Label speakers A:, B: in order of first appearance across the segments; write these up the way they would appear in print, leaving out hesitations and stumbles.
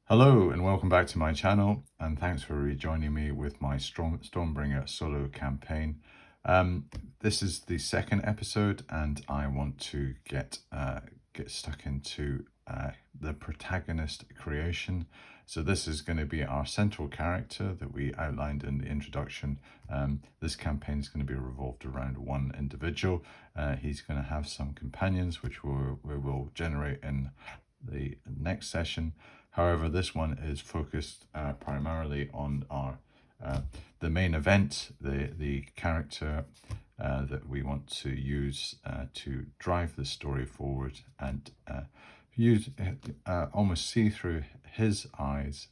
A: Hello and welcome back to my channel, and thanks for rejoining me with my Stormbringer solo campaign. This is the second episode, and I want to get stuck into the protagonist creation. So this is going to be our central character that we outlined in the introduction. This campaign is going to be revolved around one individual. He's going to have some companions, which we will generate in the next session. However, this one is focused primarily on the main event, the character that we want to use to drive the story forward, and almost see through his eyes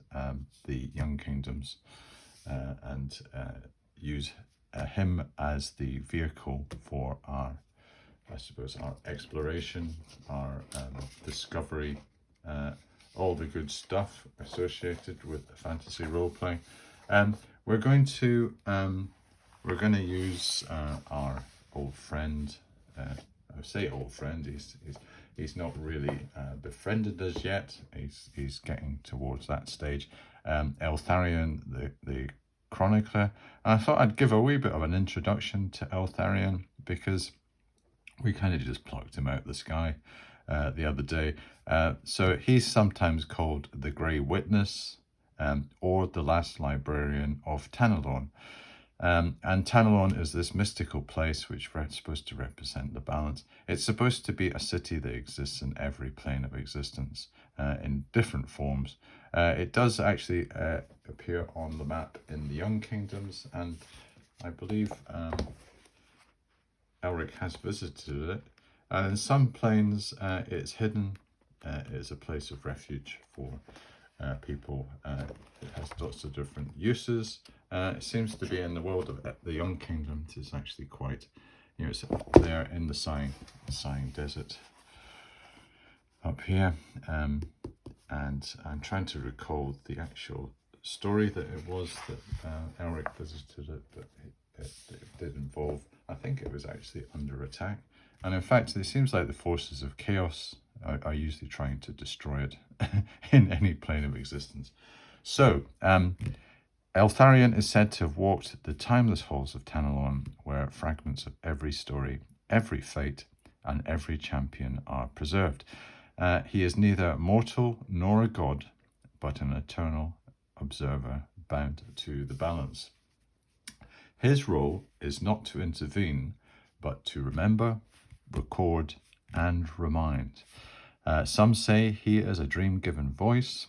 A: the Young Kingdoms, and use him as the vehicle for our exploration, our discovery, all the good stuff associated with fantasy role-playing. We're going to use our old friend. I say old friend. He's not really befriended us yet. He's getting towards that stage. Eltharion, the chronicler. And I thought I'd give a wee bit of an introduction to Eltharion, because we kind of just plucked him out of the sky the other day. So he's sometimes called the Grey Witness, or the last librarian of Tanalorn. And Tanalorn is this mystical place which is supposed to represent the balance. It's supposed to be a city that exists in every plane of existence, in different forms. It does actually appear on the map in the Young Kingdoms, and I believe Elric has visited it. And in some planes, it's hidden. It's a place of refuge for people. It has lots of different uses. It seems to be in the world of the Young Kingdom. It's actually quite, it's there in the Sighing Desert up here. And I'm trying to recall the actual story that it was that Elric visited it, but it did involve, I think it was actually under attack. And in fact, it seems like the forces of chaos are usually trying to destroy it in any plane of existence. So, Eltharion is said to have walked the timeless halls of Tanalorn, where fragments of every story, every fate, and every champion are preserved. He is neither mortal nor a god, but an eternal observer bound to the balance. His role is not to intervene, but to remember, record, and remind. Some say he is a dream-given voice.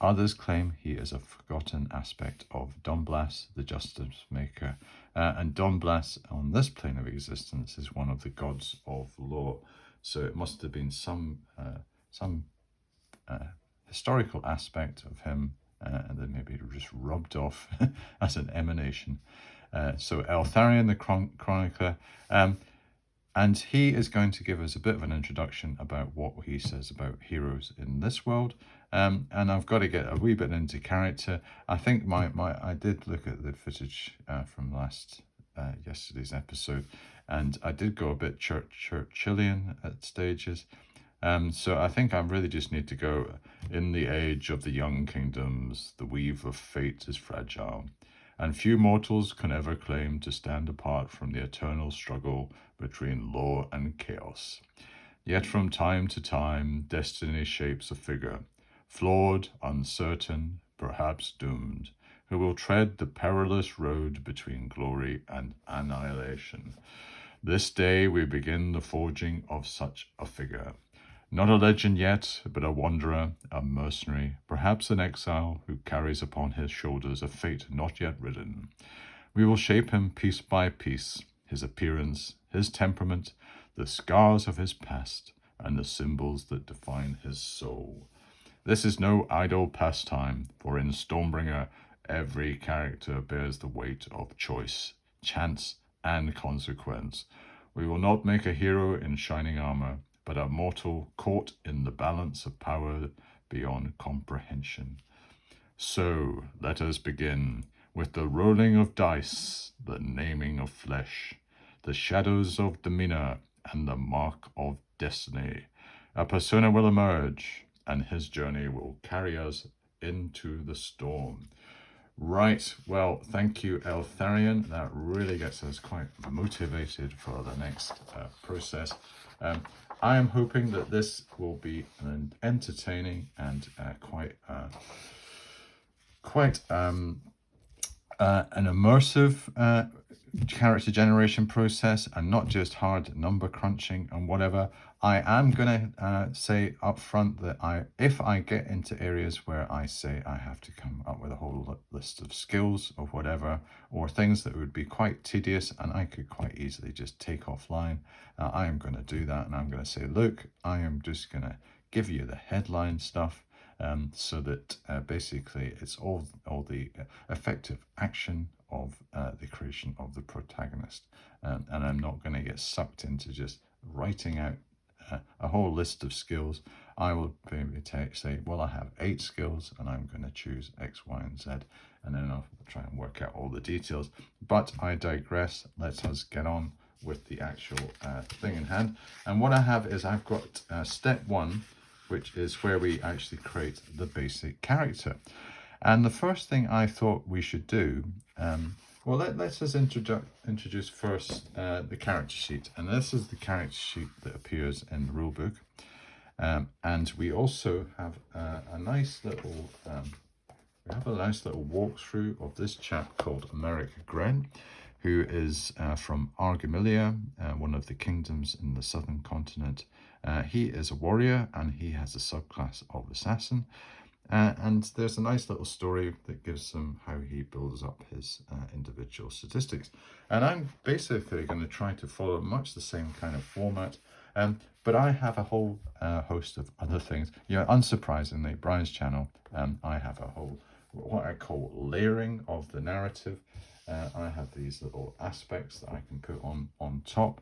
A: Others claim he is a forgotten aspect of Donblas, the justice maker. And Donblas, on this plane of existence, is one of the gods of law. So it must have been some historical aspect of him, and then maybe just rubbed off as an emanation. So Eltharion, the chronicler, and he is going to give us a bit of an introduction about what he says about heroes in this world. And I've got to get a wee bit into character. I think I did look at the footage from yesterday's episode, and I did go a bit Churchillian at stages. So I think I really just need to go, in the age of the Young Kingdoms, the weave of fate is fragile, and few mortals can ever claim to stand apart from the eternal struggle between law and chaos. Yet from time to time, destiny shapes a figure, flawed, uncertain, perhaps doomed, who will tread the perilous road between glory and annihilation. This day we begin the forging of such a figure. Not a legend yet, but a wanderer, a mercenary, perhaps an exile who carries upon his shoulders a fate not yet written. We will shape him piece by piece, his appearance, his temperament, the scars of his past, and the symbols that define his soul. This is no idle pastime, for in Stormbringer, every character bears the weight of choice, chance, and consequence. We will not make a hero in shining armor, but a mortal caught in the balance of power beyond comprehension. So let us begin with the rolling of dice, the naming of flesh, the shadows of demeanor, and the mark of destiny. A persona will emerge, and his journey will carry us into the storm. Right, well, thank you, Eltharion. That really gets us quite motivated for the next process. I am hoping that this will be an entertaining and quite an immersive character generation process, and not just hard number crunching and whatever. I am going to say up front that if I get into areas where I say I have to come up with a whole list of skills or whatever, or things that would be quite tedious and I could quite easily just take offline, I am going to do that, and I'm going to say, look, I am just going to give you the headline stuff, so that basically it's all the effective action of the creation of the protagonist, and I'm not going to get sucked into just writing out a whole list of skills. I will maybe say, well, I have 8 skills and I'm going to choose X, Y, and Z, and then I'll try and work out all the details. But I digress. Let us get on with the actual thing in hand. And what I have is I've got step 1, which is where we actually create the basic character. And the first thing I thought we should do, well, let's just introduce first the character sheet. And this is the character sheet that appears in the rulebook. And we also have a nice little walkthrough of this chap called America Gren, who is from Argamilia, one of the kingdoms in the southern continent. He is a warrior and he has a subclass of assassin. And there's a nice little story that gives him how he builds up his individual statistics. And I'm basically going to try to follow much the same kind of format. But I have a whole host of other things. Unsurprisingly, Brian's channel, I have a whole, what I call layering of the narrative. I have these little aspects that I can put on top.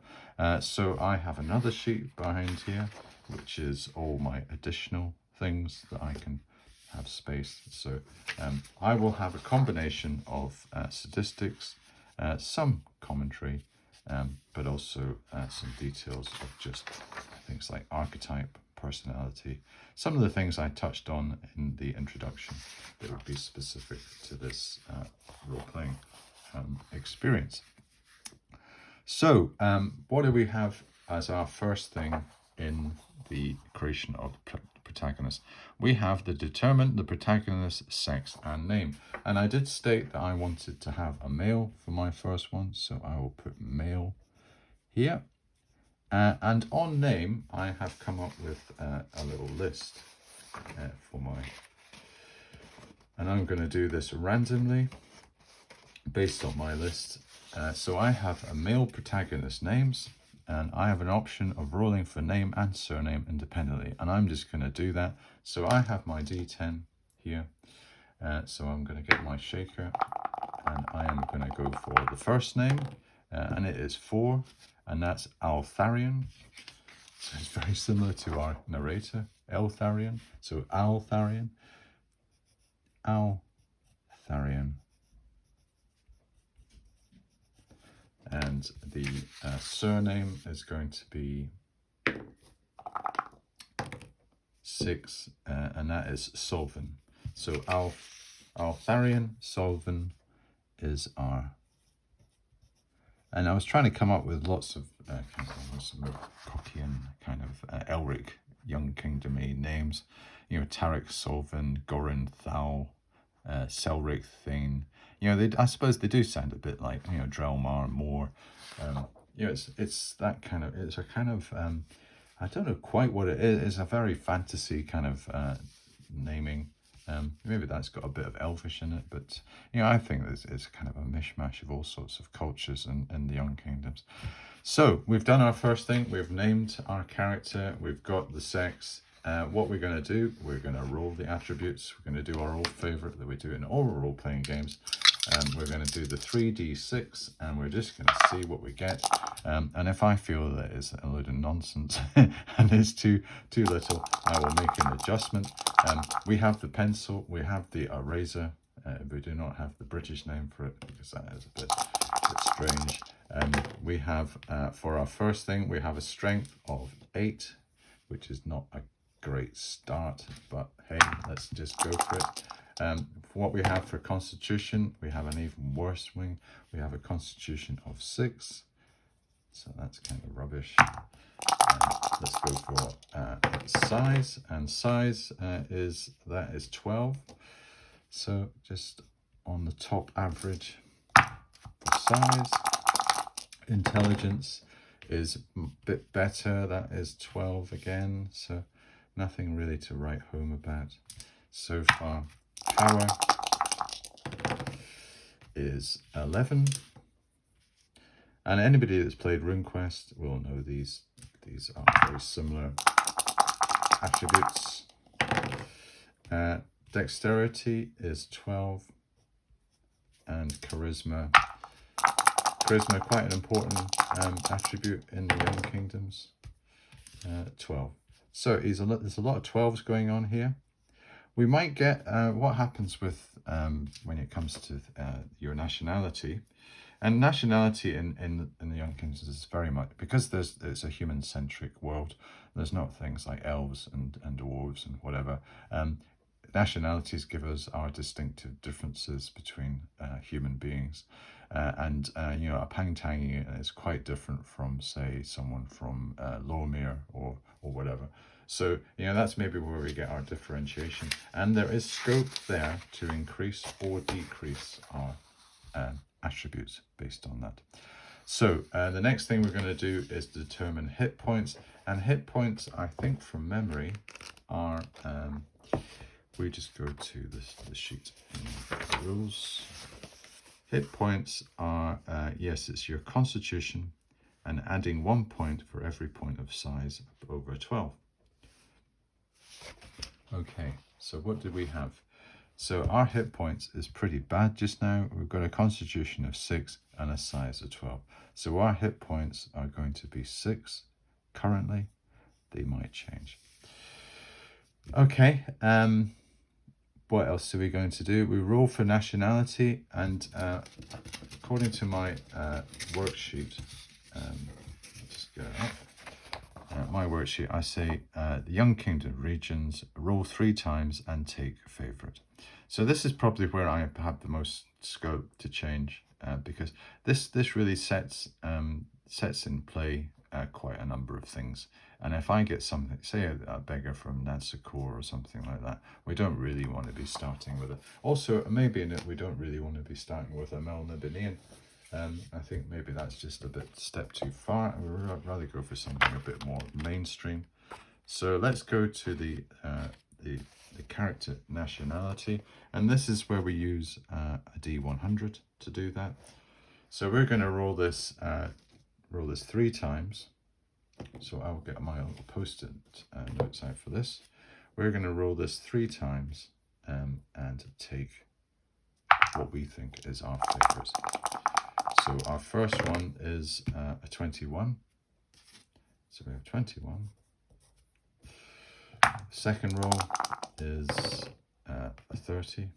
A: So I have another sheet behind here, which is all my additional things that I can have space. So I will have a combination of statistics, some commentary, but also some details of just things like archetype, personality, some of the things I touched on in the introduction that would be specific to this role-playing experience. So what do we have as our first thing in the creation of the protagonist? We have to determine the protagonist's sex and name. And I did state that I wanted to have a male for my first one, so I will put male here. And on name, I have come up with a little list for my... And I'm going to do this randomly based on my list. So I have a male protagonist names, and I have an option of rolling for name and surname independently, and I'm just going to do that. So I have my D10 here, so I'm going to get my shaker, and I am going to go for the first name, and it is 4, and that's Altharion. So it's very similar to our narrator, Eltharion. So Altharion. And the surname is going to be 6, and that is Solvin. So Altharion Solvin is our... And I was trying to come up with lots of some Cockian kind of Elric Young Kingdom-y names. Tarek Solvin, Gorin Thal, Selric Thane. I suppose they do sound a bit like, Drelmar, Moore. It's that kind of, it's a kind of, I don't know quite what it is. It's a very fantasy kind of naming. Maybe that's got a bit of Elvish in it, but, I think it's kind of a mishmash of all sorts of cultures in the Young Kingdoms. So we've done our first thing. We've named our character. We've got the sex. What we're going to do, we're going to roll the attributes. We're going to do our old favorite that we do in all role-playing games. We're going to do the 3d6, and we're just going to see what we get. And if I feel that it's a load of nonsense and it's too little, I will make an adjustment. We have the pencil, we have the eraser. We do not have the British name for it because that is a bit strange. We have, for our first thing, we have a strength of 8, which is not a great start, but hey, let's just go for it. For what we have for Constitution, we have an even worse wing. We have a Constitution of 6, so that's kind of rubbish. Let's go for size, and size is 12. So just on the top average for size. Intelligence is a bit better, that is 12 again, so nothing really to write home about so far. Power is 11, and anybody that's played RuneQuest will know these are very similar attributes. Dexterity is 12, and charisma, quite an important attribute in the Young Kingdoms, 12. So there's a lot of 12s going on here. We might get what happens with when it comes to your nationality. And nationality in the Young Kingdoms is very much, because it's a human-centric world, there's not things like elves and dwarves and whatever. Nationalities give us our distinctive differences between human beings. And you know, a Pangtangi is quite different from, say, someone from Lormere or whatever. So, you know, that's maybe where we get our differentiation. And there is scope there to increase or decrease our attributes based on that. So the next thing we're going to do is determine hit points. And hit points, I think from memory, are... we just go to the sheet in rules. Hit points are, yes, it's your Constitution, and adding 1 point for every point of size over 12. Okay, so what do we have? So our hit points is pretty bad just now. We've got a Constitution of 6 and a size of 12. So our hit points are going to be 6 currently. They might change. Okay, what else are we going to do? We roll for nationality, and according to my worksheet, just go up. My worksheet, I say the Young Kingdom regions, roll 3 times and take favourite. So this is probably where I have the most scope to change, because this really sets in play quite a number of things. And if I get something, say a beggar from Nansakor or something like that, we don't really want to be starting with it. Also, maybe in it, we don't really want to be starting with a Melnibonian. I think maybe that's just a step too far. I would rather go for something a bit more mainstream. So let's go to the character nationality, and this is where we use a D100 to do that. So we're going to roll this 3 times. So I'll get my little post-it notes out for this. We're going to roll this 3 times and take what we think is our favourite. So our first one is a 21. So we have 21. Second roll is a 30.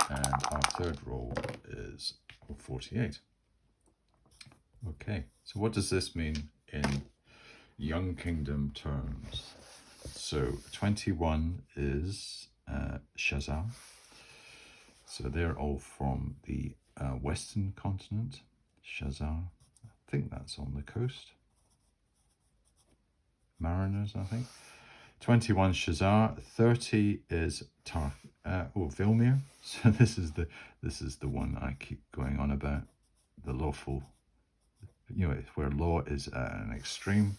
A: And our third roll is 48. Okay, so what does this mean in Young Kingdom terms? So 21 is Shazar. So they're all from the Western continent. Shazar, I think that's on the coast. Mariners, I think. 21 Shazar. 30 is Vilmir. So this is the one I keep going on about. The lawful, you know, where law is an extreme.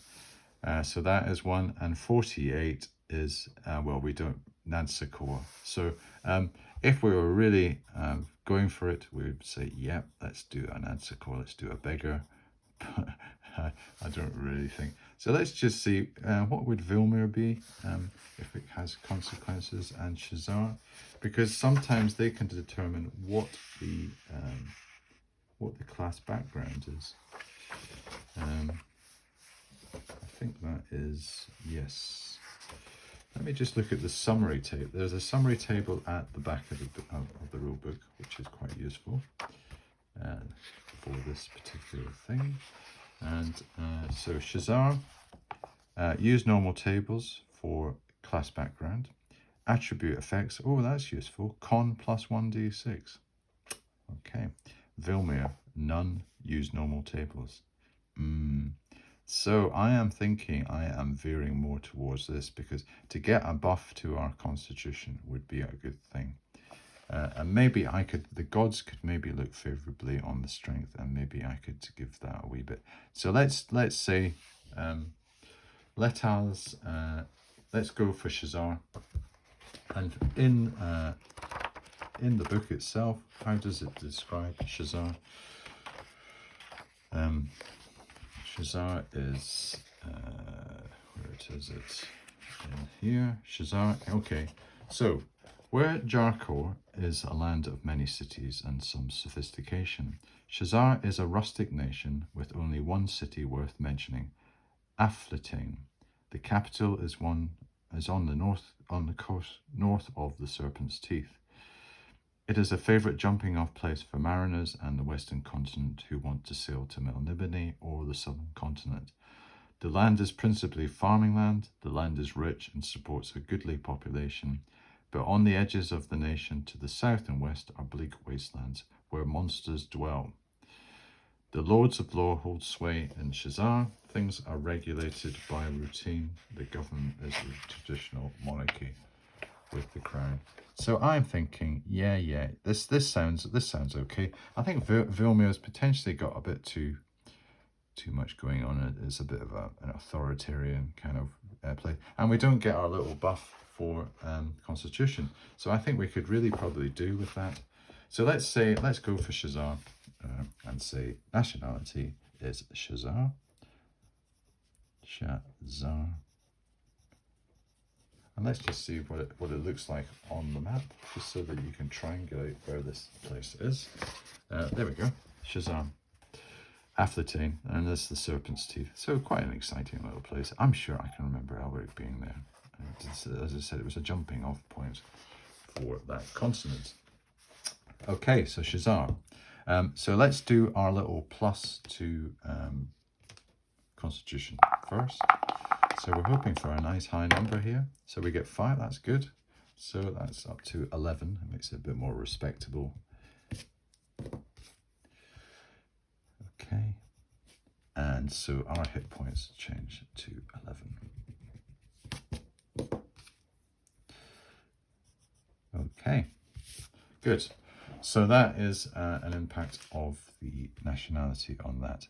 A: So that is one. And 48 is well, we don't Nansakor. So if we were really going for it, we would say, yeah, let's do a Nansakor, let's do a beggar. But I don't really think. So let's just see, what would Vilmir be if it has consequences, and Shazar, because sometimes they can determine what the class background is. I think that is, yes. Let me just look at the summary table. There's a summary table at the back of the rule book, which is quite useful for this particular thing. And so Shazar, use normal tables for class background. Attribute effects, oh, that's useful. Con plus 1d6. Okay. Vilmir, none, use normal tables. So I am thinking I am veering more towards this, because to get a buff to our constitution would be a good thing. And maybe the gods could maybe look favorably on the strength, and maybe I could give that a wee bit. So let's say, let's go for Shazar. And in the book itself, how does it describe Shazar? Shazar is, where is it? In here, Shazar, okay. So, where Jarkor is a land of many cities and some sophistication, Shazar is a rustic nation with only one city worth mentioning, Aflitane. The capital is on the coast north of the Serpent's Teeth. It is a favourite jumping-off place for mariners and the Western continent who want to sail to Melnibone or the Southern continent. The land is principally farming land. The land is rich and supports a goodly population, but on the edges of the nation to the south and west are bleak wastelands where monsters dwell. The Lords of Law hold sway in Shazar. Things are regulated by routine. The government is a traditional monarchy with the crown. So I'm thinking, yeah, this sounds okay. I think Vilmir's potentially got a bit too much going on. It's a bit of an authoritarian kind of play, and we don't get our little buff for Constitution. So I think we could really probably do with that. So let's go for Shazar and say nationality is Shazar. Shazar. And let's just see what it looks like on the map, just so that you can triangulate where this place is. There we go, Shazar. Aflitane, and this is the Serpent's Teeth. So quite an exciting little place. I'm sure I can remember Elric being there. As I said, it was a jumping off point for that continent. Okay, so Shazar. So let's do our little plus to Constitution first. So we're hoping for a nice high number here. So we get 5, that's good. So that's up to 11. It makes it a bit more respectable. Okay. And so our hit points change to 11. Okay. Good. So that is an impact of the nationality on that.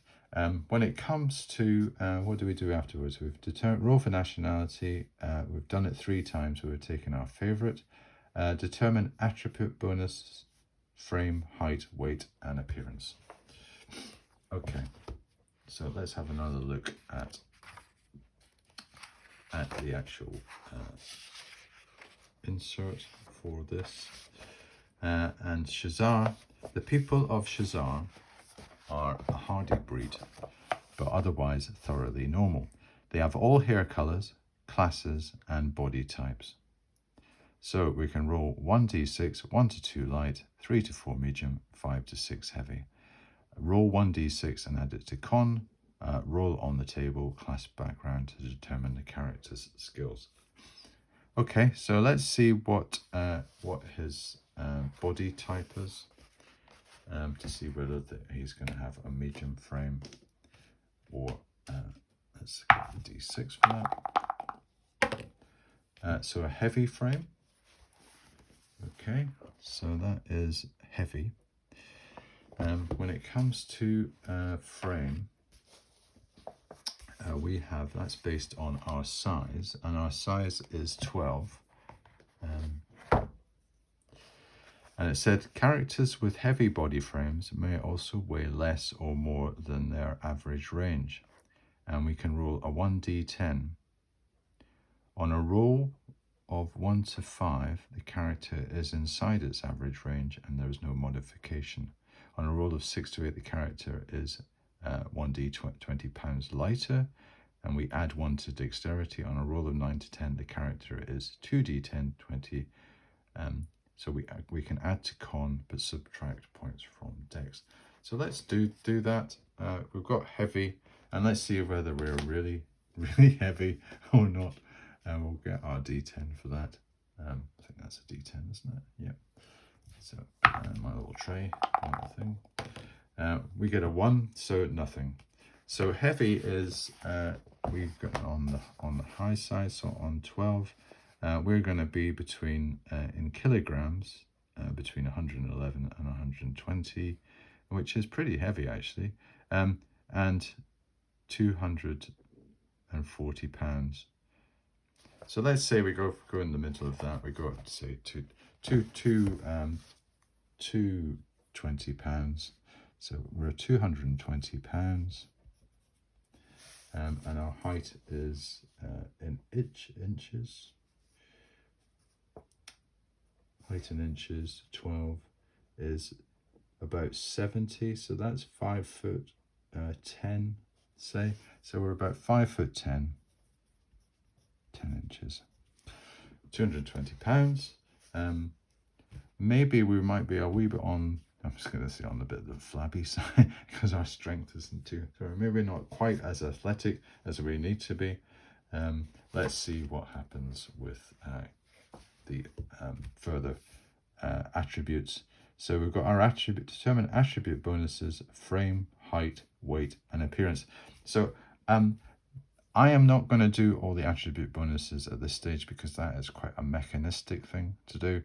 A: When it comes to what do we do afterwards? We've roll for nationality. We've done it 3 times. We've taken our favourite. Determine attribute bonus, frame, height, weight, and appearance. Okay, so let's have another look at the actual insert for this. And Shazar, the people of Shazar are a hardy breed, but otherwise thoroughly normal. They have all hair colours, classes, and body types. So we can roll 1d6, 1 to 2 light, 3 to 4 medium, 5 to 6 heavy. Roll 1d6 and add it to con. Roll on the table, class background to determine the character's skills. Okay, so let's see what his body type is, to see whether he's going to have a medium frame or let's get the d6 for that. So a heavy frame. Okay, so that is heavy. When it comes to frame, we have, that's based on our size, and our size is 12. And it said characters with heavy body frames may also weigh less or more than their average range. And we can roll a 1d10. On a roll of 1 to 5, the character is inside its average range and there is no modification. On a roll of 6 to 8, the character is 1d20 pounds lighter, and we add 1 to dexterity. On a roll of 9 to 10, the character is 2d10 20. So we can add to con but subtract points from dex. So let's do that. We've got heavy. And let's see whether we're really, really heavy or not. And we'll get our D10 for that. I think that's a D10, isn't it? Yep. So my little tray, my little thing. We get a 1, so nothing. So heavy is we've got on the high side, so on 12, we're going to be between in kilograms between 111 and 120, which is pretty heavy actually, and 240 pounds. So let's say we go in the middle of that. We go up to say 220 pounds. So we're 220 pounds, and our height is in inches. Height in inches, 12 is about 70. So that's 5 foot 10, say. So we're about 5 foot 10 inches. 220 pounds. Maybe we might be a wee bit on, I'm just going to say on the bit of the flabby side because our strength isn't too, so maybe not quite as athletic as we need to be. Let's see what happens with the further attributes. So we've got our determine attribute bonuses: frame, height, weight, and appearance. So I am not going to do all the attribute bonuses at this stage because that is quite a mechanistic thing to do.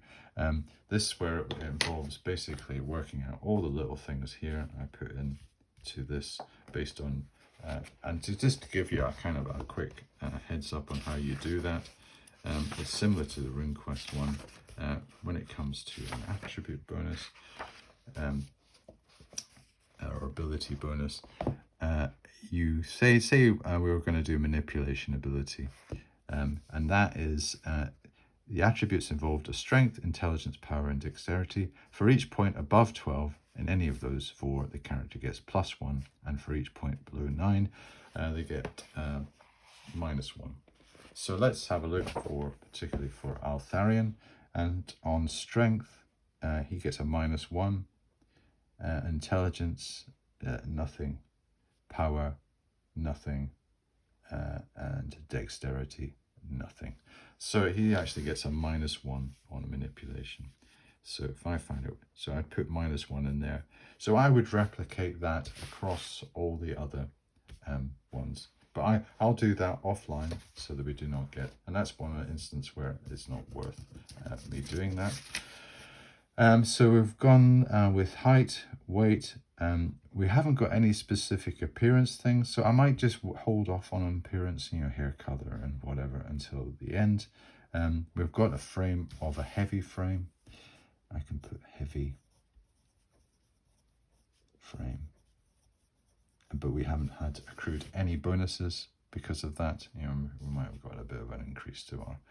A: This is where it involves basically working out all the little things here I put in to this based on, and just to give you a kind of a quick heads up on how you do that. It's similar to the RuneQuest one when it comes to an attribute bonus or ability bonus. You say we were going to do manipulation ability, and that is the attributes involved are strength, intelligence, power, and dexterity. For each point above 12 in any of those 4, the character gets +1, and for each point below 9, they get -1. So let's have a look particularly for Altharion, and on strength, he gets a -1, intelligence, nothing, power, nothing, and dexterity, nothing. So he actually gets a -1 on manipulation. So if I find it, so I put -1 in there. So I would replicate that across all the other ones. But I'll do that offline so that we do not get, and that's one instance where it's not worth me doing that. So we've gone with height, weight. We haven't got any specific appearance things, so I might just hold off on appearance, hair color and whatever until the end. We've got a frame of a heavy frame. I can put heavy frame, but we haven't had accrued any bonuses because of that. We might have got a bit of an increase to our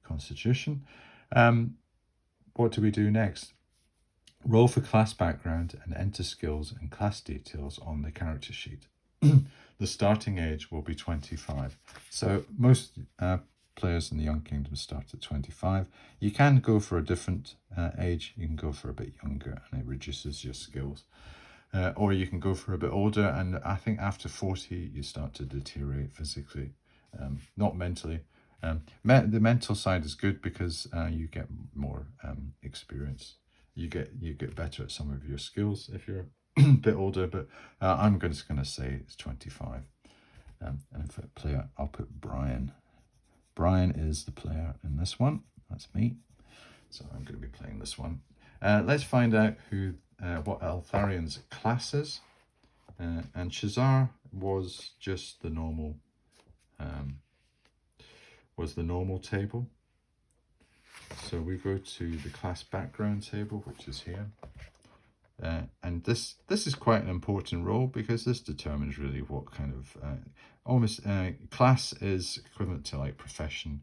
A: constitution. What do we do next? Roll for class background and enter skills and class details on the character sheet. The starting age will be 25. So most players in the Young Kingdom start at 25. You can go for a different age. You can go for a bit younger and it reduces your skills. Or you can go for a bit older, and I think after 40 you start to deteriorate physically, not mentally. The mental side is good because you get more experience. You get better at some of your skills if you're a bit older, but I'm just going to say it's 25. And for player, I'll put Brian. Brian is the player in this one. That's me. So I'm going to be playing this one. Let's find out what Altharion's class is. And Shazar was just the normal table. So we go to the class background table, which is here. And this is quite an important role because this determines really what kind of class is equivalent to like profession,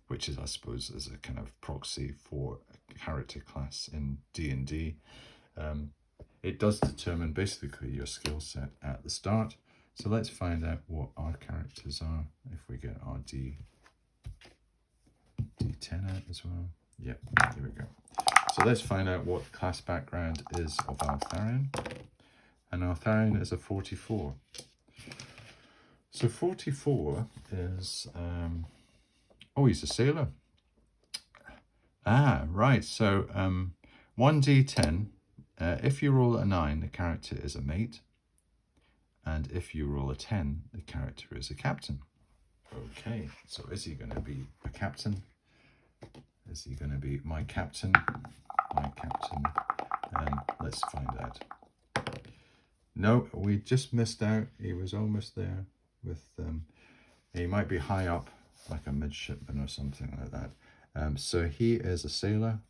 A: which is, I suppose, is a kind of proxy for a character class in D&D. It does determine basically your skill set at the start. So let's find out what our characters are if we get our D10 out as well. Yep, here we go. So let's find out what class background is of Altharion. And Altharion is a 44. So 44 is, oh, he's a sailor. Ah, right. So 1d10, if you roll a 9, the character is a mate. And if you roll a 10, the character is a captain. Okay, so is he going to be a captain? Is he going to be my captain? My captain. Let's find out. No, we just missed out. He was almost there with, he might be high up, like a midshipman or something like that. So he is a sailor.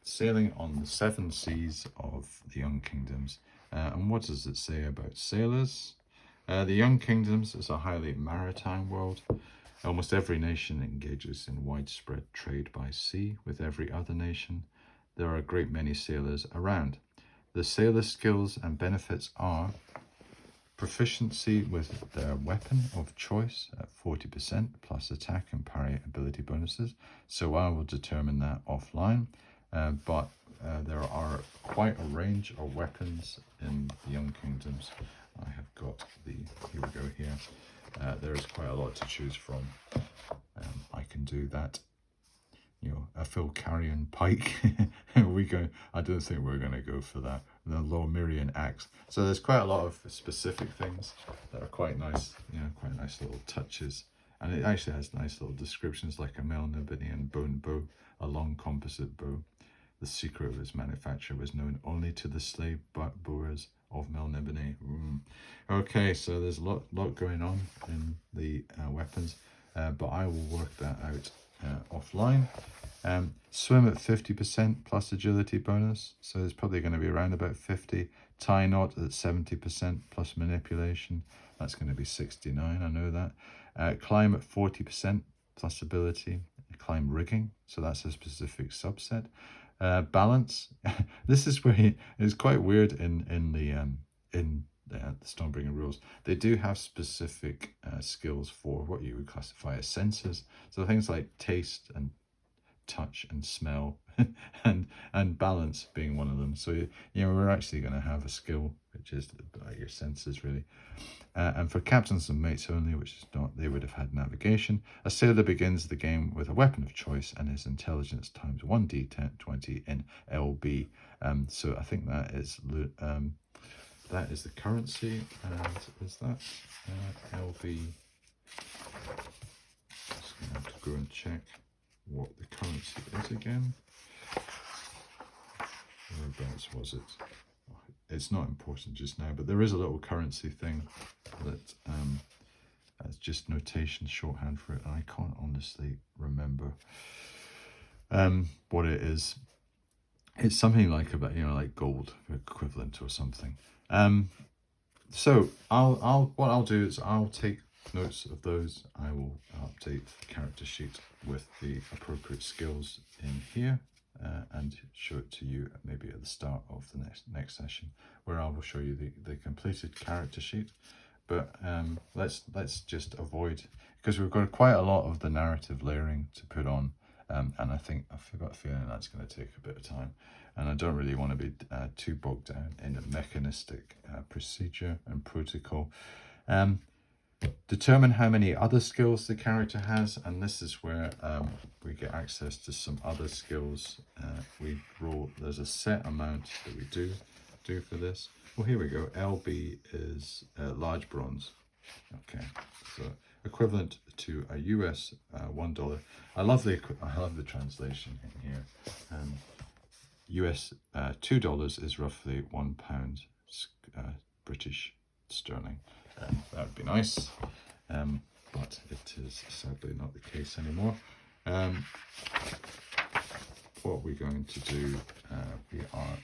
A: Sailing on the 7 seas of the Young Kingdoms. And what does it say about sailors? The Young Kingdoms is a highly maritime world. Almost every nation engages in widespread trade by sea with every other nation. There are a great many sailors around. The sailor skills and benefits are proficiency with their weapon of choice at 40% plus attack and parry ability bonuses. So I will determine that offline. But there are quite a range of weapons in the Young Kingdoms. I have got here we go here. There is quite a lot to choose from. I can do that. You know, a full carrion pike. I don't think we're going to go for that. The Lormirian axe. So there's quite a lot of specific things that are quite nice. You know, quite nice little touches. And it actually has nice little descriptions like a Melnibonean bone bow, a long composite bow. The secret of its manufacture was known only to the slave bowers of Melnibone. Okay, so there's a lot going on in the weapons, but I will work that out offline. Swim at 50% plus agility bonus, so it's probably going to be around about 50. Tie knot at 70% plus manipulation, that's going to be 69, I know that. Climb at 40% plus ability. Climb rigging, so that's a specific subset. Balance. This is where it's quite weird in the Stormbringer rules. They do have specific skills for what you would classify as senses. So things like taste and touch and smell and balance being one of them. So you know, we're actually going to have a skill which is your senses really. And for captains and mates only, which is not, they would have had navigation. A sailor begins the game with a weapon of choice and his intelligence times 1d20 in LB. So I think that is the currency. And is that LB? Just going to have to go and check what the currency is again. Whereabouts was it? It's not important just now, but there is a little currency thing that that's just notation shorthand for it, and I can't honestly remember what it is. It's something like about, you know, like gold equivalent or something. So what I'll do is I'll take notes of those. I will update the character sheet with the appropriate skills in here. And show it to you maybe at the start of the next session, where I will show you the completed character sheet. But let's just avoid, because we've got quite a lot of the narrative layering to put on, and I've got a feeling that's going to take a bit of time, and I don't really want to be too bogged down in a mechanistic procedure and protocol. Determine how many other skills the character has, and this is where we get access to some other skills. We roll, there's a set amount that we do for this. Well, here we go. LB is large bronze. Okay, so equivalent to a US $1. I love the translation in here. US $2 is roughly £1 British sterling. That would be nice, but it is sadly not the case anymore. What we're going to do, we are,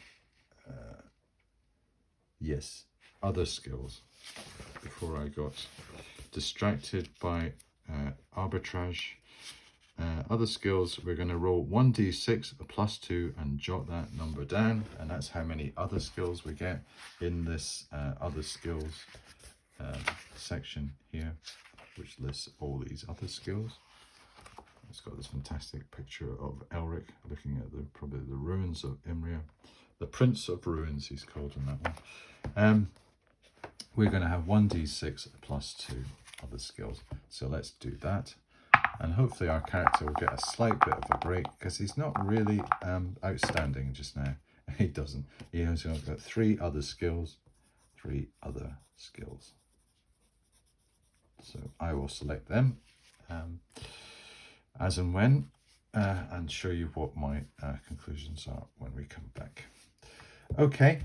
A: yes, other skills. Before I got distracted by arbitrage. Other skills, we're going to roll 1d6, a +2, and jot that number down, and that's how many other skills we get in this other skills section here, which lists all these other skills. It's got this fantastic picture of Elric looking at probably the ruins of Imria. The Prince of Ruins, he's called in that one. We're going to have 1d6 plus 2 other skills. So let's do that. And hopefully our character will get a slight bit of a break, because he's not really outstanding just now. He doesn't. He has got 3 other skills. 3 other skills. So I will select them as and when, and show you what my conclusions are when we come back. Okay,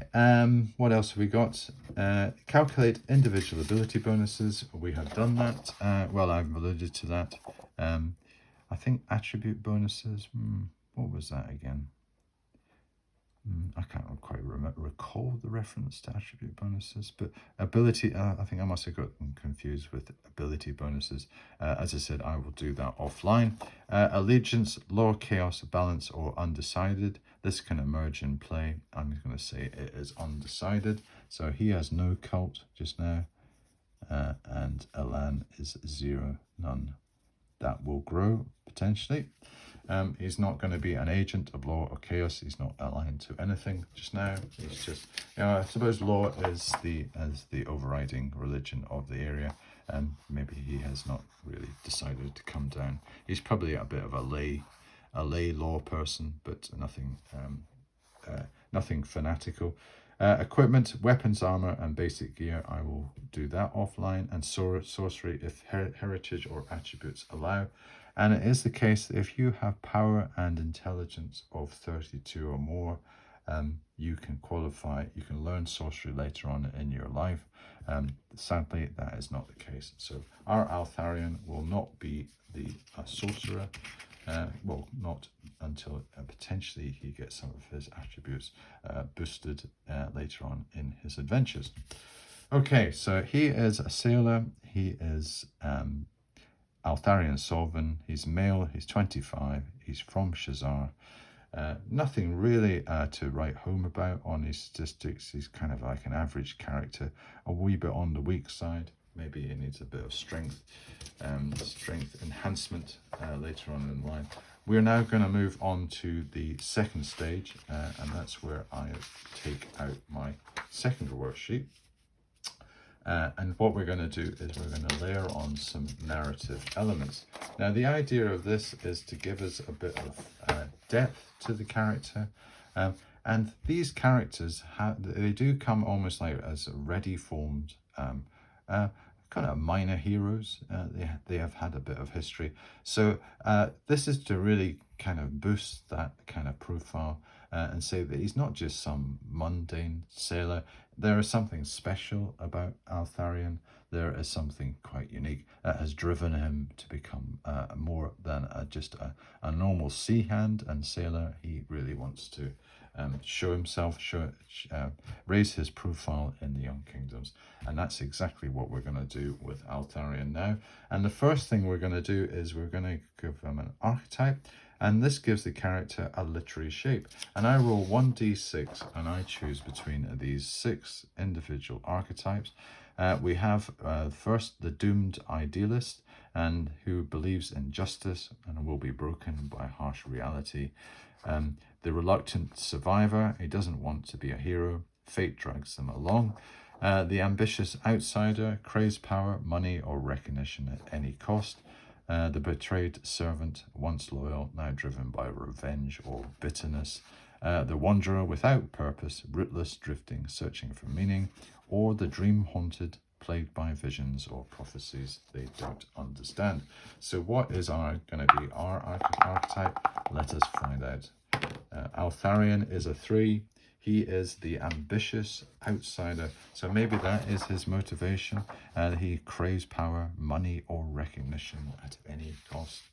A: what else have we got? Calculate individual ability bonuses. We have done that. Well, I've alluded to that. I think attribute bonuses. What was that again? I can't quite recall the reference to attribute bonuses, but ability, I think I must have got them confused with ability bonuses. As I said, I will do that offline. Allegiance, law, chaos, balance, or undecided. This can emerge in play. I'm going to say it is undecided. So he has no cult just now, and Alan is 0, none. That will grow potentially. He's not going to be an agent of law or chaos. He's not aligned to anything just now. He's just, I suppose law is the overriding religion of the area, and maybe he has not really decided to come down. He's probably a bit of a lay law person, but nothing nothing fanatical. Equipment, weapons, armor, and basic gear. I will do that offline. And sorcery, if heritage or attributes allow. And it is the case that if you have power and intelligence of 32 or more, you can qualify, you can learn sorcery later on in your life. Sadly, that is not the case. So our Altharian will not be the sorcerer. Well, not until potentially he gets some of his attributes boosted later on in his adventures. Okay, so he is a sailor. He is Altharian Solvin. He's male. He's 25. He's from Shazar. Nothing really to write home about on his statistics. He's kind of like an average character, a wee bit on the weak side. Maybe he needs a bit of strength enhancement later on in line. We're now going to move on to the second stage, and that's where I take out my second worksheet. And what we're going to do is we're going to layer on some narrative elements. Now, the idea of this is to give us a bit of depth to the character. And these characters, they do come almost like as ready-formed kind of minor heroes. They have had a bit of history. So this is to really kind of boost that kind of profile and say that he's not just some mundane sailor. There is something special about Altharian. There is something quite unique that has driven him to become more than just a normal sea hand and sailor. He really wants to show himself, raise his profile in the Young Kingdoms. And that's exactly what we're going to do with Altharian now. And the first thing we're going to do is we're going to give him an archetype. And this gives the character a literary shape. And I roll 1d6 and I choose between these 6 individual archetypes. We have first the doomed idealist, and who believes in justice and will be broken by harsh reality. The reluctant survivor, he doesn't want to be a hero. Fate drags them along. The ambitious outsider craves power, money, or recognition at any cost. The betrayed servant, once loyal, now driven by revenge or bitterness. The wanderer without purpose, rootless, drifting, searching for meaning. Or the dream-haunted, plagued by visions or prophecies they don't understand. So what is going to be our archetype? Let us find out. Altharian is a 3. He is the ambitious outsider. So maybe that is his motivation. He craves power, money, or recognition at any cost.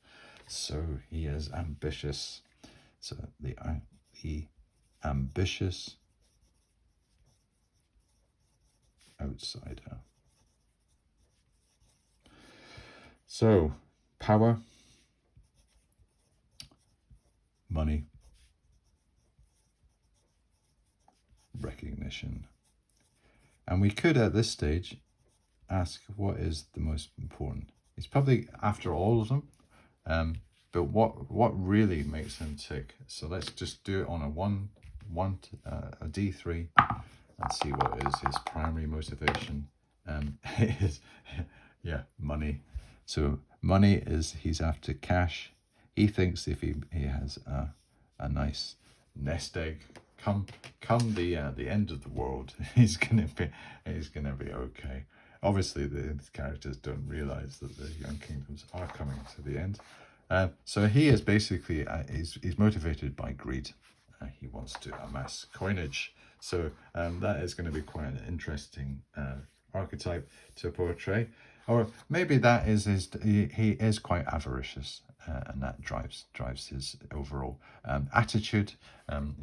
A: So he is ambitious. So the ambitious outsider. So power, money, recognition. And we could at this stage ask what is the most important. It's probably after all of them, but what really makes him tick. So let's just do it on a one a D3 and see what is his primary motivation. Is yeah, money. So money is, he's after cash. He thinks if he has a nice nest egg, come the end of the world, he's gonna be okay. Obviously, the characters don't realize that the Young Kingdoms are coming to the end. So he is basically he's motivated by greed. He wants to amass coinage. So that is going to be quite an interesting archetype to portray. Or maybe that is he is quite avaricious, and that drives his overall attitude.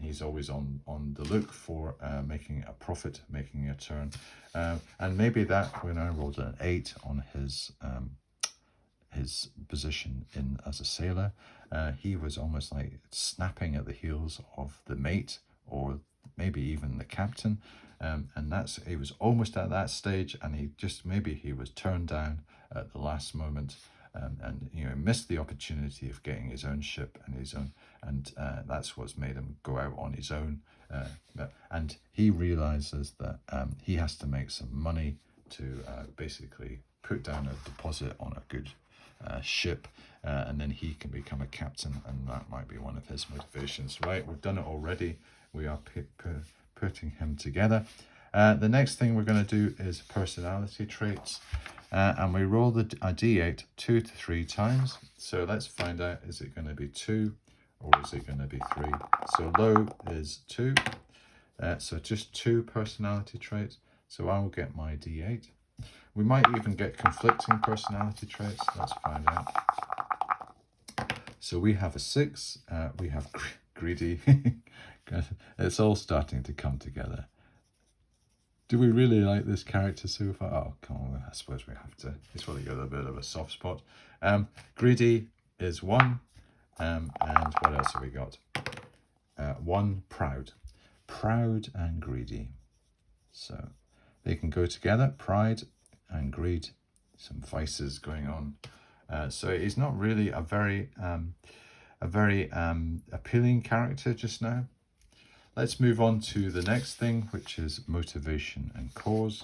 A: He's always on the look for making a profit, making a turn, and maybe that, when I rolled an 8 on his position in as a sailor, he was almost like snapping at the heels of the mate, or maybe even the captain, and he was almost at that stage, and maybe he was turned down at the last moment, and missed the opportunity of getting his own ship and that's what's made him go out on his own, and he realizes that he has to make some money to basically put down a deposit on a good ship, and then he can become a captain, and that might be one of his motivations. Right, we've done it already. We are putting him together. The next thing we're going to do is personality traits, and we roll a d8 2 to 3 times. So let's find out, is it going to be 2 or is it going to be 3? So low is 2, so just 2 personality traits. So I will get my d8. We might even get conflicting personality traits. Let's find out. So we have a 6. We have greedy. It's all starting to come together. Do we really like this character so far? Oh, come on, I suppose we have to. He's probably got a bit of a soft spot. Greedy is 1. And what else have we got? 1, proud. Proud and greedy. So they can go together, pride and greed. Some vices going on. So he's not really a very appealing character just now. Let's move on to the next thing, which is motivation and cause.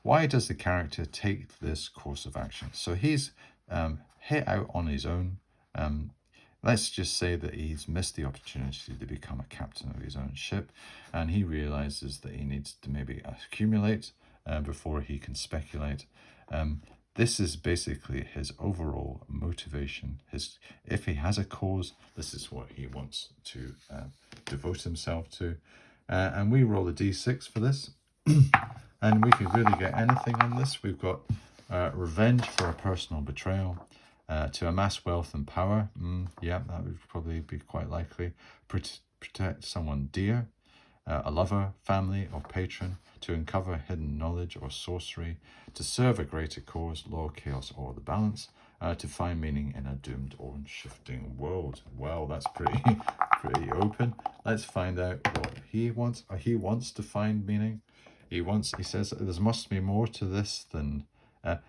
A: Why does the character take this course of action? So he's hit out on his own. Let's just say that he's missed the opportunity to become a captain of his own ship, and he realizes that he needs to maybe accumulate before he can speculate. This is basically his overall motivation. If he has a cause, this is what he wants to devote himself to. And we roll a d6 for this. And we could really get anything on this. We've got revenge for a personal betrayal, to amass wealth and power. Yeah, that would probably be quite likely. Protect someone dear, a lover, family, or patron, to uncover hidden knowledge or sorcery, to serve a greater cause, law, chaos, or the balance, to find meaning in a doomed or shifting world. Well, that's pretty open. Let's find out what he wants. He wants to find meaning. He says there must be more to this than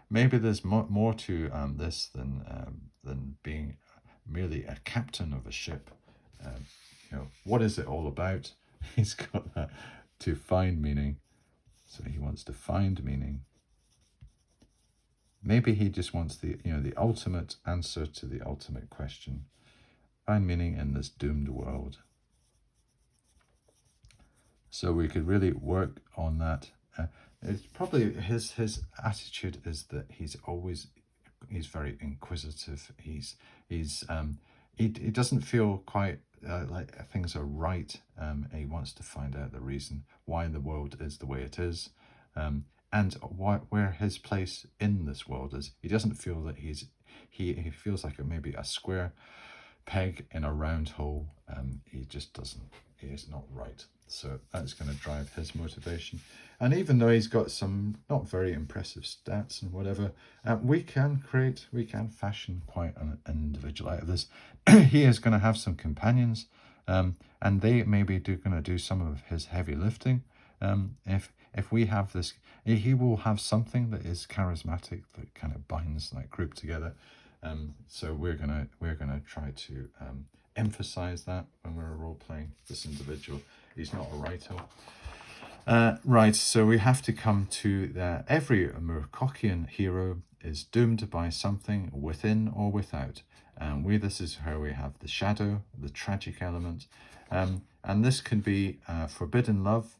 A: maybe there's more to this than being merely a captain of a ship. What is it all about? He's got that, to find meaning. So he wants to find meaning. Maybe he just wants the ultimate answer to the ultimate question. Find meaning in this doomed world. So we could really work on that. It's probably his attitude is that he's very inquisitive. He doesn't feel quite like things are right. He wants to find out the reason why the world is the way it is, and where his place in this world is. He doesn't feel that he feels like maybe a square peg in a round hole. He just doesn't. He is not right. So that's going to drive his motivation. And even though he's got some not very impressive stats and whatever, we can fashion quite an individual out of this. He is going to have some companions, and they maybe going to do some of his heavy lifting. If we have this, he will have something that is charismatic, that kind of binds that group together. So we're gonna try to emphasize that when we're role-playing this individual. He's not a writer. Right, so we have to come to that every Murkochian hero is doomed by something within or without. This is where we have the shadow, the tragic element, and this can be forbidden love,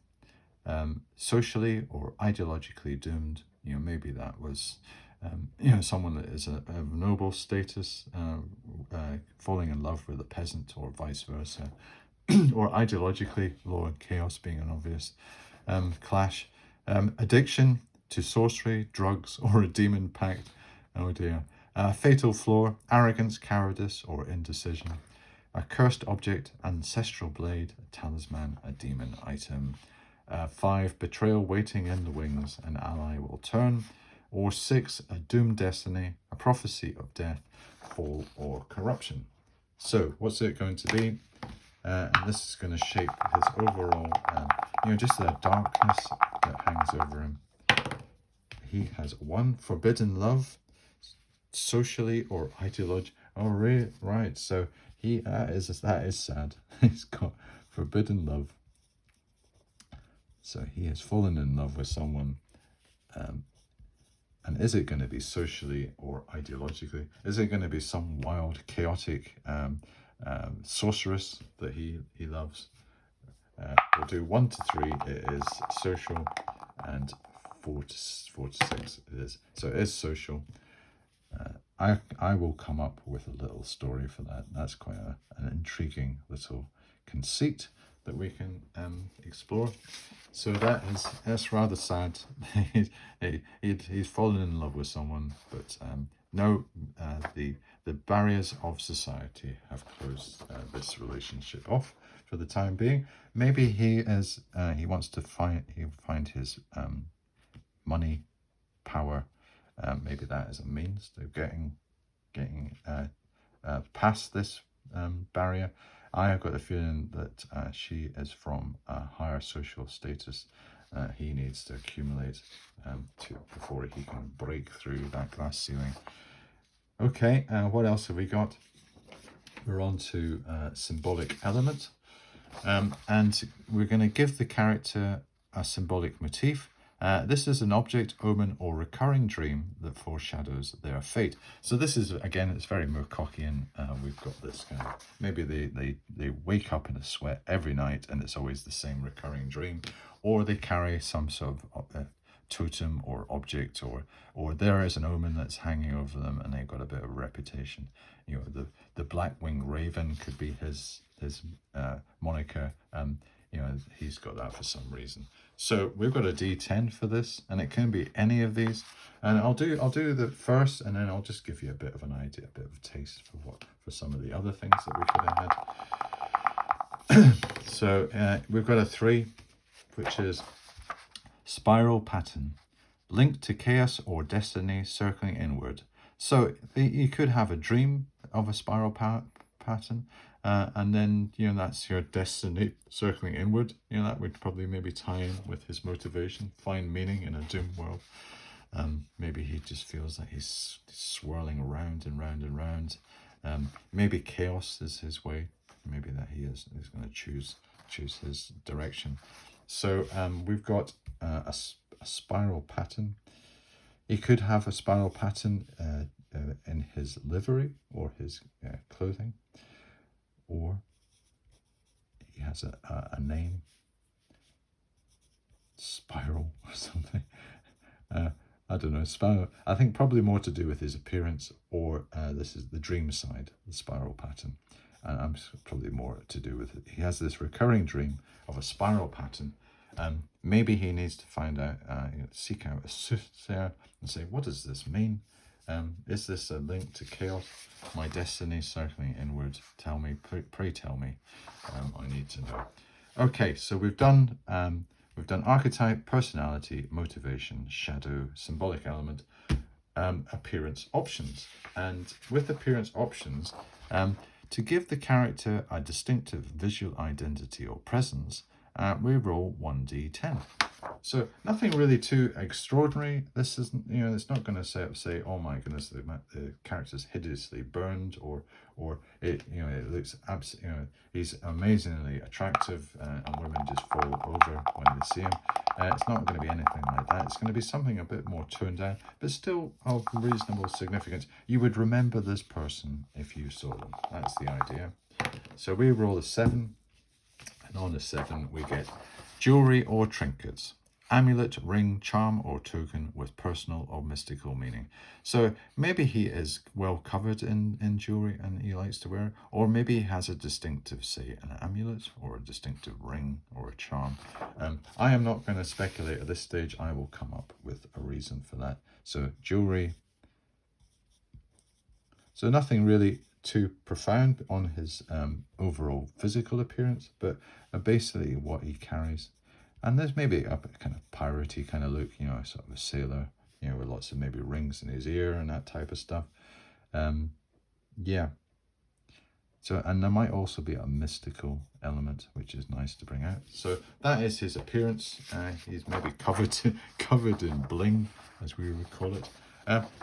A: socially or ideologically doomed. Maybe that was someone that is of noble status falling in love with a peasant, or vice versa, or ideologically law and chaos being an obvious clash. Addiction to sorcery, drugs, or a demon pact. Oh dear. Fatal flaw, arrogance, cowardice, or indecision. A cursed object, ancestral blade, a talisman, a demon item. 5, betrayal waiting in the wings, an ally will turn. Or 6, a doomed destiny, a prophecy of death, fall, or corruption. So, what's it going to be? And this is going to shape his overall, just the darkness that hangs over him. He has 1, forbidden love, socially or ideologically. Oh, right. So that is sad. He's got forbidden love. So he has fallen in love with someone. And is it going to be socially or ideologically? Is it going to be some wild, chaotic sorceress that he loves? We'll do 1 to 3. It is social, and 4 to 6 it is. So it is social. I will come up with a little story for that. That's quite an intriguing little conceit that we can explore. So that's rather sad. He's fallen in love with someone, but no, the barriers of society have closed this relationship off for the time being. Maybe he wants to find his money, power. Maybe that is a means to getting past this barrier. I have got the feeling that she is from a higher social status. He needs to accumulate before he can break through that glass ceiling. Okay, what else have we got? We're on to symbolic element. And we're going to give the character a symbolic motif. This is an object, omen, or recurring dream that foreshadows their fate. So this is, again, it's very Murkochian. We've got this kind of, maybe they wake up in a sweat every night and it's always the same recurring dream, or they carry some sort of totem or object, or there is an omen that's hanging over them and they've got a bit of reputation. The black-winged raven could be his moniker. He's got that for some reason. So we've got a D10 for this, and it can be any of these. And I'll do the first, and then I'll just give you a bit of an idea, a bit of a taste for some of the other things that we could have had. So we've got a 3, which is spiral pattern, linked to chaos or destiny circling inward. So you could have a dream of a spiral pattern. And then, that's your destiny circling inward. That would probably maybe tie in with his motivation, find meaning in a doomed world. Maybe he just feels that he's swirling around and round and round. Maybe chaos is his way. Maybe that he's going to choose his direction. So we've got a spiral pattern. He could have a spiral pattern in his livery or his clothing. Or he has a name, Spiral or something. I don't know, Spiral. I think probably more to do with his appearance, or this is the dream side, the spiral pattern. And I'm probably more to do with it. He has this recurring dream of a spiral pattern. Maybe he needs to find out, seek out a soothsayer and say, what does this mean? Is this a link to chaos? My destiny circling inward. Tell me, pray tell me. I need to know. Okay, so we've done archetype, personality, motivation, shadow, symbolic element, appearance options. And with appearance options, to give the character a distinctive visual identity or presence, we roll 1d10. So nothing really too extraordinary. This isn't, you know, it's not going to say, oh my goodness, the character's hideously burned, or it, you know, it looks absolutely, you know, he's amazingly attractive, and women just fall over when they see him. It's not going to be anything like that. It's going to be something a bit more toned down, but still of reasonable significance. You would remember this person if you saw them. That's the idea. So we roll a 7, and on a 7 we get jewelry or trinkets. Amulet, ring, charm, or token with personal or mystical meaning. So maybe he is well covered in jewelry and he likes to wear it, or maybe he has a distinctive, say, an amulet or a distinctive ring or a charm. I am not going to speculate at this stage. I will come up with a reason for that. So jewelry. So nothing really too profound on his overall physical appearance, but basically what he carries. And there's maybe a kind of piratey kind of look, you know, sort of a sailor, you know, with lots of maybe rings in his ear and that type of stuff. Yeah. So, and there might also be a mystical element, which is nice to bring out. So that is his appearance. He's maybe covered in bling, as we would call it.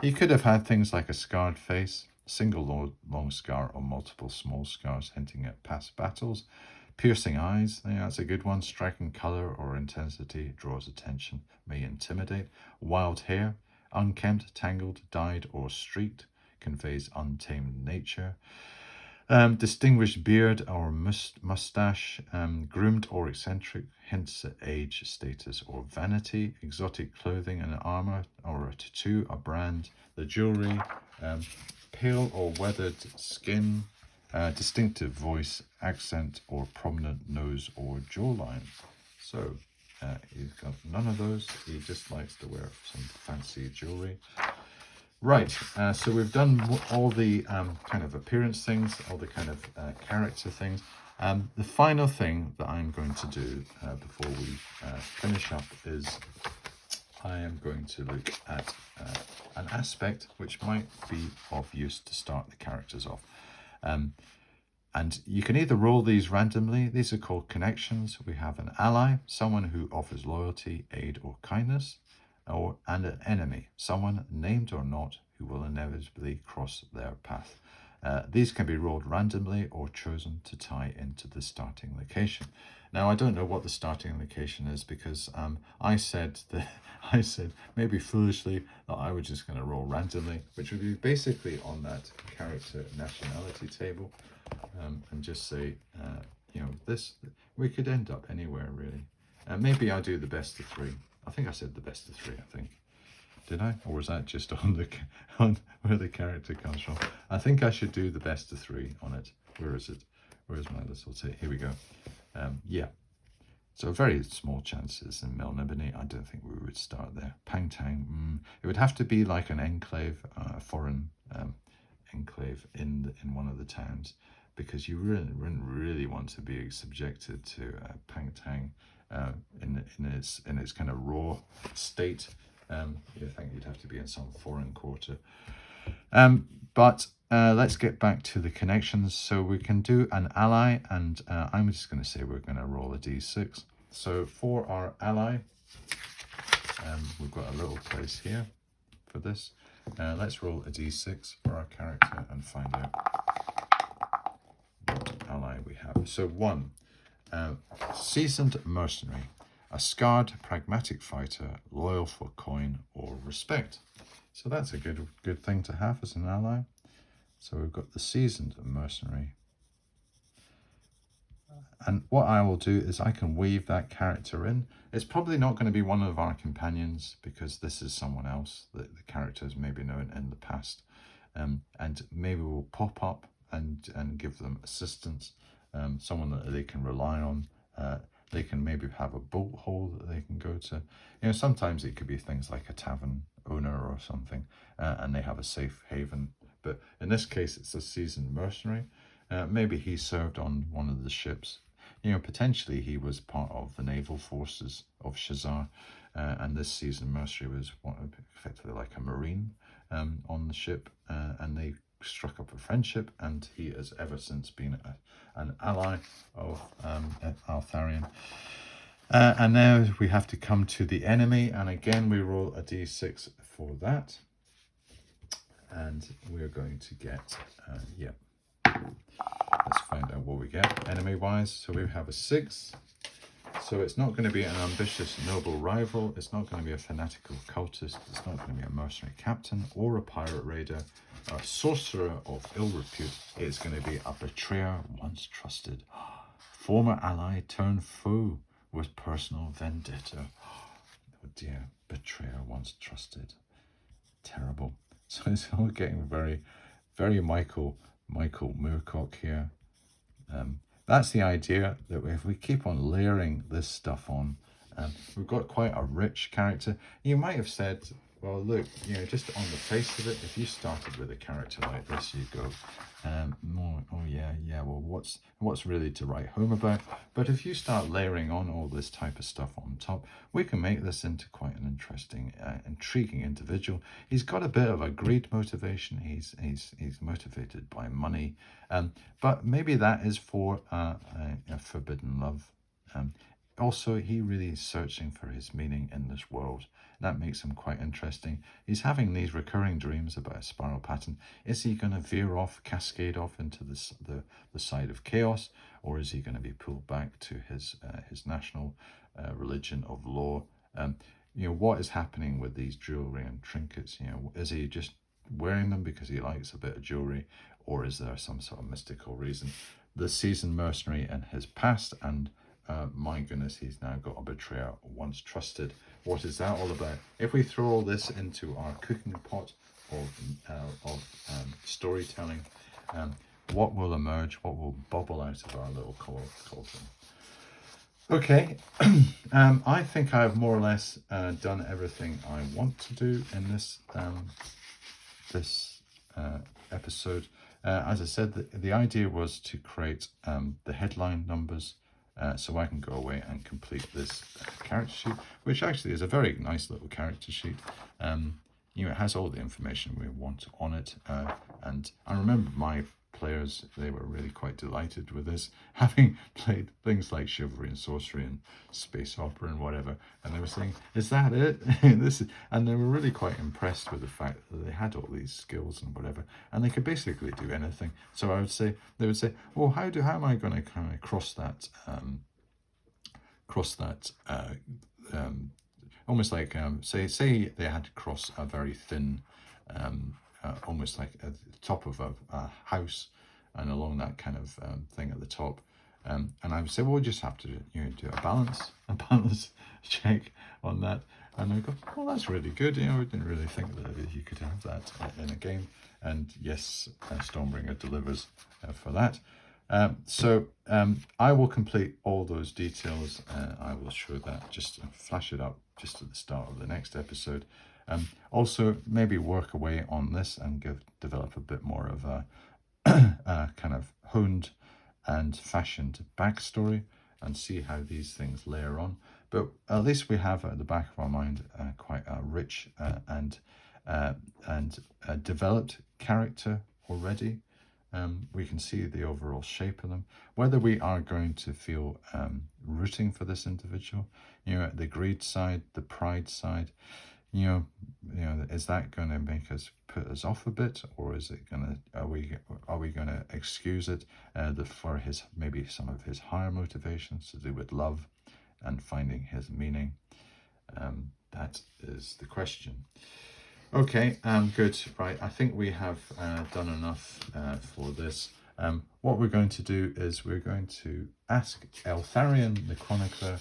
A: He could have had things like a scarred face, single long scar, or multiple small scars hinting at past battles. Piercing eyes, yeah, that's a good one. Striking colour or intensity draws attention, may intimidate. Wild hair, unkempt, tangled, dyed, or streaked, conveys untamed nature. Distinguished beard or mustache, groomed or eccentric, hints at age, status, or vanity. Exotic clothing and armour, or a tattoo, a brand. The jewellery, pale or weathered skin, distinctive voice, accent, or prominent nose or jawline. So he's got none of those. He just likes to wear some fancy jewellery. Right, so we've done all the kind of appearance things, all the kind of character things. The final thing that I'm going to do before we finish up is I am going to look at an aspect which might be of use to start the characters off. And you can either roll these randomly. These are called connections. We have an ally, someone who offers loyalty, aid, or kindness, and an enemy, someone named or not, who will inevitably cross their path. These can be rolled randomly or chosen to tie into the starting location. Now, I don't know what the starting location is because I said maybe foolishly that I was just going to roll randomly, which would be basically on that character nationality table, and just say, you know, this, we could end up anywhere really. Maybe I do the best of 3. I think I said the best of 3, I think. Did I? Or was that just on where the character comes from? I think I should do the best of 3 on it. Where is it? Where's my little tape? Here we go. Yeah. So very small chances in Melnibone. I don't think we would start there. Pangtang. It would have to be like an enclave, a foreign enclave in one of the towns, because you wouldn't really want to be subjected to Pangtang in its kind of raw state. You think you'd have to be in some foreign quarter. But let's get back to the connections. So we can do an ally, and I'm just going to say we're going to roll a d6. So for our ally, we've got a little place here for this. Let's roll a d6 for our character and find out what ally we have. So 1, seasoned mercenary, a scarred pragmatic fighter, loyal for coin or respect. So that's a good thing to have as an ally. So we've got the seasoned mercenary. And what I will do is I can weave that character in. It's probably not going to be one of our companions because this is someone else that the character has maybe known in the past. And maybe we'll pop up and give them assistance, someone that they can rely on. They can maybe have a boat hole that they can go to. You know, sometimes it could be things like a tavern owner or something, and they have a safe haven. But in this case, it's a seasoned mercenary. Maybe he served on one of the ships. You know, potentially he was part of the naval forces of Shazar, and this seasoned mercenary was effectively like a marine on the ship, and they struck up a friendship, and he has ever since been an ally of Altharion. And now we have to come to the enemy, and again we roll a d6 for that. And we're going to get, let's find out what we get enemy-wise. So we have a 6. So it's not going to be an ambitious noble rival. It's not going to be a fanatical cultist. It's not going to be a mercenary captain or a pirate raider, a sorcerer of ill repute. It's going to be a betrayer once trusted, former ally turned foe with personal vendetta. Oh dear, betrayer once trusted. Terrible. So it's all getting very, very Michael Moorcock here. That's the idea, that if we keep on layering this stuff on, we've got quite a rich character. You might have said, well, look, just on the face of it, if you started with a character like this, you go, well, what's really to write home about? But if you start layering on all this type of stuff on top, we can make this into quite an interesting, intriguing individual. He's got a bit of a greed motivation. He's motivated by money, but maybe that is for a forbidden love. Also, he really is searching for his meaning in this world. That makes him quite interesting. He's having these recurring dreams about a spiral pattern. Is he going to veer off, cascade off into the side of chaos, or is he going to be pulled back to his national religion of law? What is happening with these jewelry and trinkets? Is he just wearing them because he likes a bit of jewelry, or is there some sort of mystical reason? The seasoned mercenary in his past, and my goodness, he's now got a betrayer once trusted. What is that all about? If we throw all this into our cooking pot of storytelling, what will emerge? What will bubble out of our little cauldron? Okay, I think I've more or less done everything I want to do in this episode. As I said, the idea was to create the headline numbers, so I can go away and complete this character sheet, which actually is a very nice little character sheet. It has all the information we want on it, and I remember my players, they were really quite delighted with this, having played things like chivalry and sorcery and space opera and whatever, and they were saying, is that it? And they were really quite impressed with the fact that they had all these skills and whatever, and they could basically do anything. So they would say, well, how am I going to kind of cross that almost like say they had to cross a very thin, almost like at the top of a house, and along that kind of thing at the top, and I would say, well, we just have to do a balance check on that, and I go, well, that's really good. We didn't really think that you could have that in a game, and yes, Stormbringer delivers for that. So I will complete all those details. I will show that, just flash it up just at the start of the next episode. Also, maybe work away on this and develop a bit more of a kind of honed and fashioned backstory, and see how these things layer on. But at least we have at the back of our mind quite a rich and developed character already. We can see the overall shape of them. Whether we are going to feel rooting for this individual, the greed side, the pride side, is that going to put us off a bit, or is it going to? Are we going to excuse it for maybe some of his higher motivations to do with love and finding his meaning? That is the question. Okay, good. Right, I think we have done enough for this. What we're going to do is we're going to ask Eltharion the Chronicler.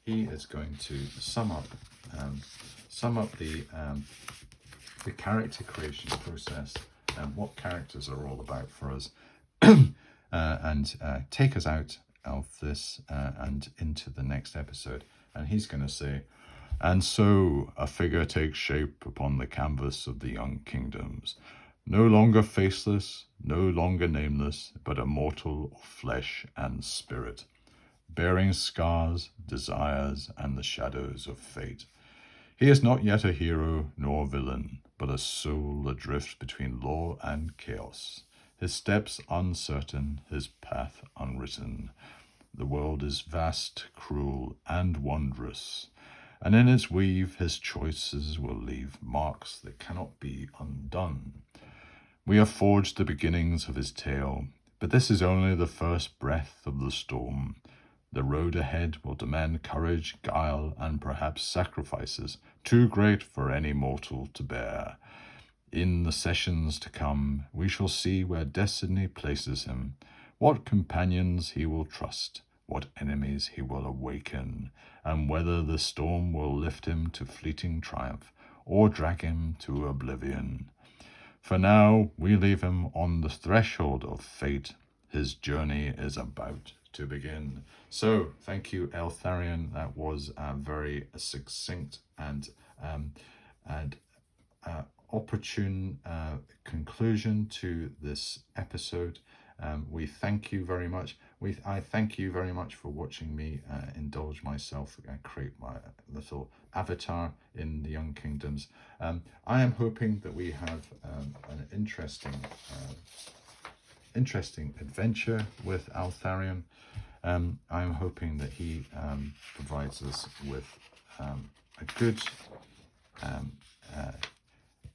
A: He is going to sum up the character creation process and what characters are all about for us, and take us out of this and into the next episode. And he's going to say, and so a figure takes shape upon the canvas of the young kingdoms, no longer faceless, no longer nameless, but immortal of flesh and spirit, bearing scars, desires, and the shadows of fate. He is not yet a hero nor villain, but a soul adrift between law and chaos, his steps uncertain, his path unwritten. The world is vast, cruel, and wondrous, and in its weave his choices will leave marks that cannot be undone. We have forged the beginnings of his tale, but this is only the first breath of the storm. The road ahead will demand courage, guile, and perhaps sacrifices too great for any mortal to bear. In the sessions to come, we shall see where destiny places him, what companions he will trust, what enemies he will awaken, and whether the storm will lift him to fleeting triumph or drag him to oblivion. For now, we leave him on the threshold of fate. His journey is about to begin. So, thank you, Eltharion. That was a very succinct and opportune conclusion to this episode. We thank you very much. I thank you very much for watching me indulge myself and create my little avatar in the Young Kingdoms. I am hoping that we have an interesting adventure with Eltharion. I'm hoping that he provides us with a good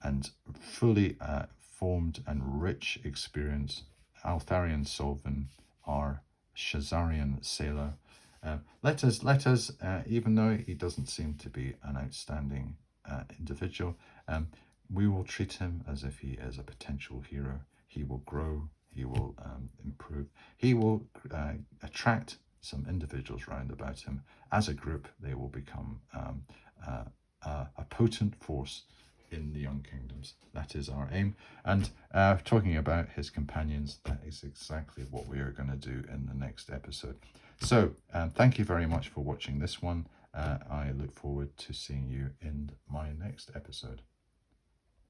A: and fully formed and rich experience. Eltharion Solvin, our Shazarian sailor. Let us, even though he doesn't seem to be an outstanding individual, we will treat him as if he is a potential hero. He will grow, he will improve, he will attract some individuals round about him. As a group, they will become a potent force in the Young Kingdoms. That is our aim. And talking about his companions, that is exactly what we are going to do in the next episode. So thank you very much for watching this one. I look forward to seeing you in my next episode.